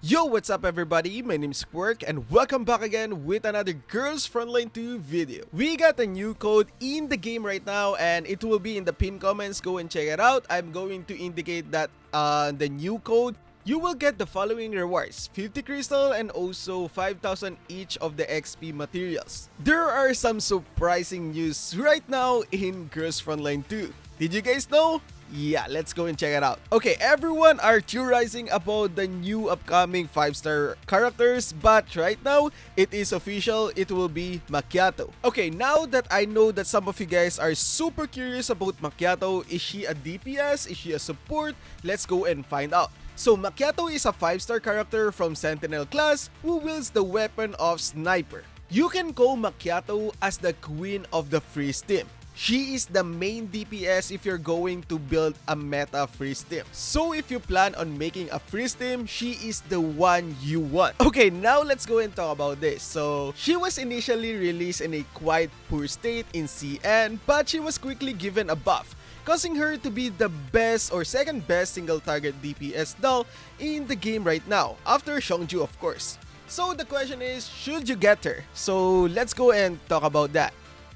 Yo, what's up everybody? My name is Quirk and welcome back again with another Girls Frontline 2 video. We got a new code in the game right now and it will be in the pinned comments. Go and check it out. I'm going to indicate that the new code, you will get the following rewards: 50 crystal and also 5,000 each of the XP materials. There are some surprising news right now in Girls Frontline 2. Did you guys know? Yeah, let's go and check it out. Okay, everyone are theorizing about the new upcoming 5-star characters, but right now, it is official, it will be Macchiato. Okay, now that I know that some of you guys are super curious about Macchiato, is she a DPS? Is she a support? Let's go and find out. So Macchiato is a 5-star character from Sentinel class who wields the weapon of Sniper. You can call Macchiato as the queen of the freeze team. She is the main DPS if you're going to build a meta freeze team. So if you plan on making a freeze team, she is the one you want. Okay, now let's go and talk about this. So she was initially released in a quite poor state in CN, but she was quickly given a buff, causing her to be the best or second best single target DPS doll in the game right now, after Xiongju of course. So the question is, should you get her? So let's go and talk about that.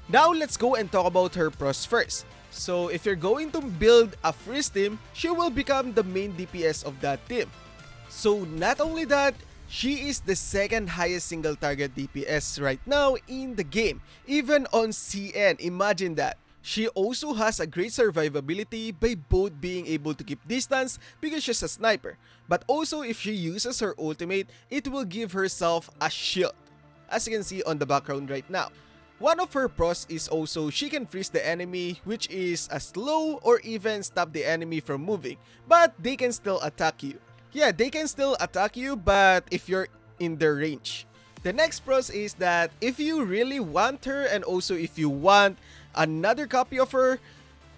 Now let's go and talk about her pros first. So if you're going to build a freeze team, she will become the main DPS of that team. So not only that, she is the second highest single target DPS right now in the game, even on CN. Imagine that. She also has a great survivability by both being able to keep distance because she's a sniper, but also if she uses her ultimate, it will give herself a shield, as you can see on the background right now. One of her pros is also she can freeze the enemy, which is a slow or even stop the enemy from moving, but they can still attack you. Yeah, they can still attack you, but if you're in their range. The next pros is that if you really want her and also if you want another copy of her,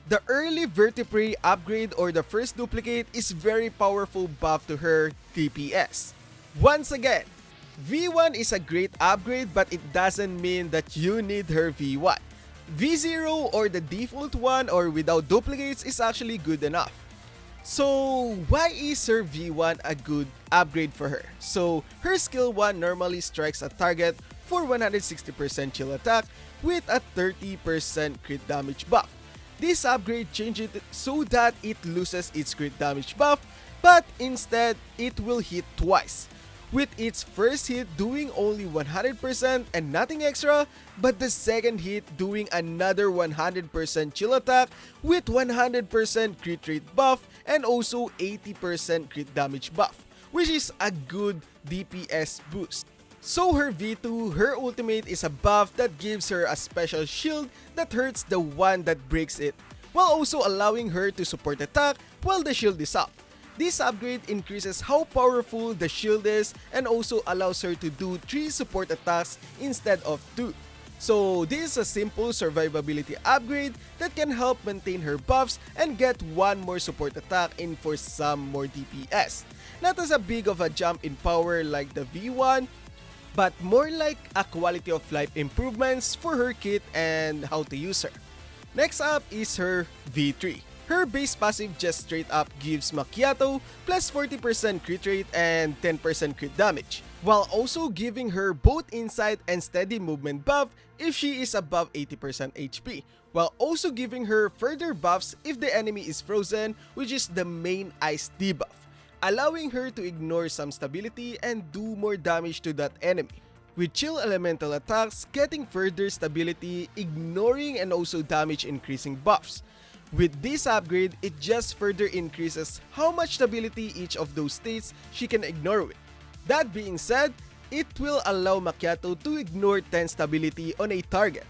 the early vertebrae upgrade or the first duplicate is very powerful buff to her DPS. Once again, V1 is a great upgrade, but it doesn't mean that you need her V1. V0 or the default one or without duplicates is actually good enough. So why is her V1 a good upgrade for her? So her skill 1 normally strikes a target for 160% chill attack with a 30% crit damage buff. This upgrade changes it so that it loses its crit damage buff, but instead it will hit twice, with its first hit doing only 100% and nothing extra, but the second hit doing another 100% chill attack with 100% crit rate buff and also 80% crit damage buff, which is a good DPS boost. So her V2, her ultimate is a buff that gives her a special shield that hurts the one that breaks it, while also allowing her to support attack while the shield is up. This upgrade increases how powerful the shield is and also allows her to do 3 support attacks instead of 2. So this is a simple survivability upgrade that can help maintain her buffs and get one more support attack in for some more DPS. Not as a big of a jump in power like the V1, but more like a quality of life improvements for her kit and how to use her. Next up is her V3. Her base passive just straight up gives Macchiato plus 40% crit rate and 10% crit damage, while also giving her both insight and steady movement buff if she is above 80% HP, while also giving her further buffs if the enemy is frozen, which is the main ice debuff, allowing her to ignore some stability and do more damage to that enemy, with chill elemental attacks getting further stability, ignoring and also damage increasing buffs. With this upgrade, it just further increases how much stability each of those states she can ignore with. That being said, it will allow Macchiato to ignore 10 stability on a target.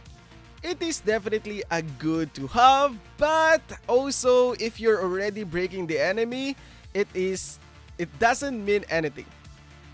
It is definitely a good to have, but also if you're already breaking the enemy, it doesn't mean anything.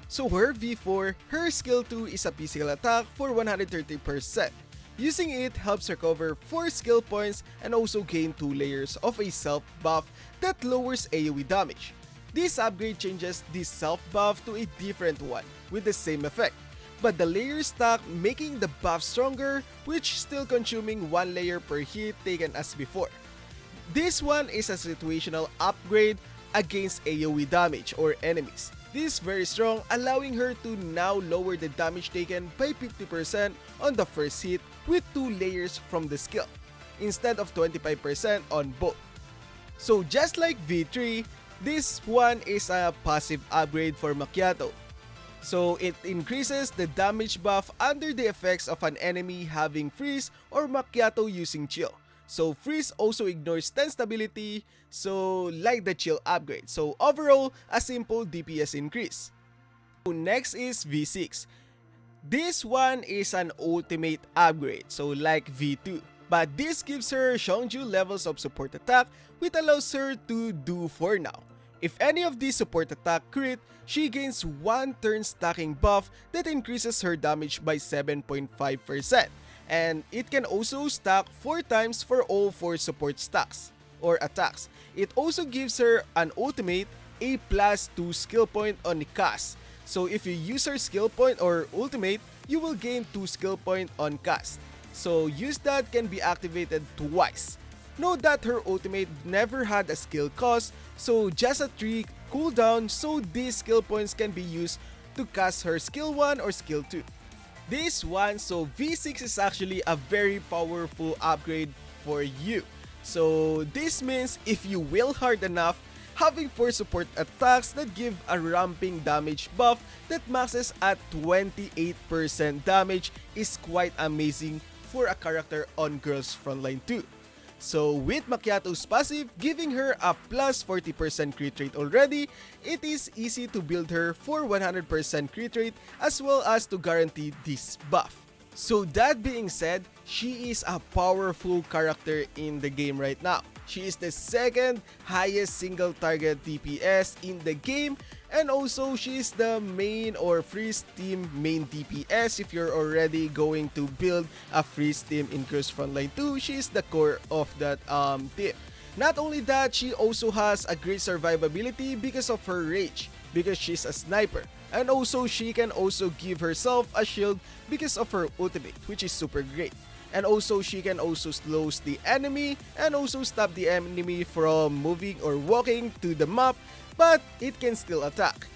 So her V4, her skill 2 is a physical attack for 130%. Using it helps recover 4 skill points and also gain 2 layers of a self buff that lowers AoE damage. This upgrade changes this self buff to a different one with the same effect, but the layers stack making the buff stronger, which still consuming 1 layer per hit taken as before. This one is a situational upgrade against AoE damage or enemies. This is very strong, allowing her to now lower the damage taken by 50% on the first hit with 2 layers from the skill, instead of 25% on both. So just like V3, this one is a passive upgrade for Macchiato. So it increases the damage buff under the effects of an enemy having freeze or Macchiato using chill. So freeze also ignores 10 stability, so like the chill upgrade. So overall, a simple DPS increase. So next is V6. This one is an ultimate upgrade, so like V2. But this gives her Xiongju levels of support attack, which allows her to do 4 now. If any of these support attack crit, she gains 1 turn stacking buff that increases her damage by 7.5%. And it can also stack 4 times for all 4 support stacks or attacks. It also gives her an ultimate, a +2 skill point on the cast. So if you use her skill point or ultimate, you will gain 2 skill point on cast. So use that can be activated twice. Note that her ultimate never had a skill cost, so just a 3 cooldown, so these skill points can be used to cast her skill 1 or skill 2. This one, so V6 is actually a very powerful upgrade for you. So this means if you will hard enough, having 4 support attacks that give a ramping damage buff that maxes at 28% damage is quite amazing for a character on Girls Frontline 2. So with Macchiato's passive giving her a plus 40% crit rate already, it is easy to build her for 100% crit rate as well as to guarantee this buff. So that being said, she is a powerful character in the game right now. She is the second highest single target DPS in the game, and also she is the main or freeze team main DPS. If you're already going to build a freeze team in Girls Frontline 2, she is the core of that team. Not only that, she also has a great survivability because of her rage, because she's a sniper. And also she can also give herself a shield because of her ultimate, which is super great. And also she can also slow the enemy and also stop the enemy from moving or walking to the map, but it can still attack.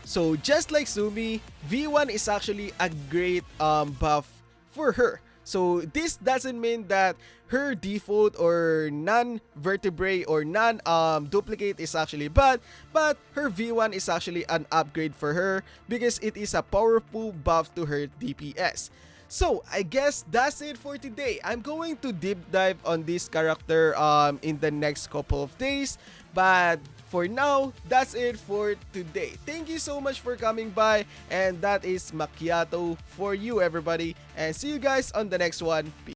So just like Sumi, V1 is actually a great buff for her. So this doesn't mean that her default or non-vertebrae or non-duplicate is actually bad, but her V1 is actually an upgrade for her because it is a powerful buff to her DPS. So I guess that's it for today. I'm going to deep dive on this character in the next couple of days, but for now, that's it for today. Thank you so much for coming by, and that is Macchiato for you everybody, and see you guys on the next one. Peace.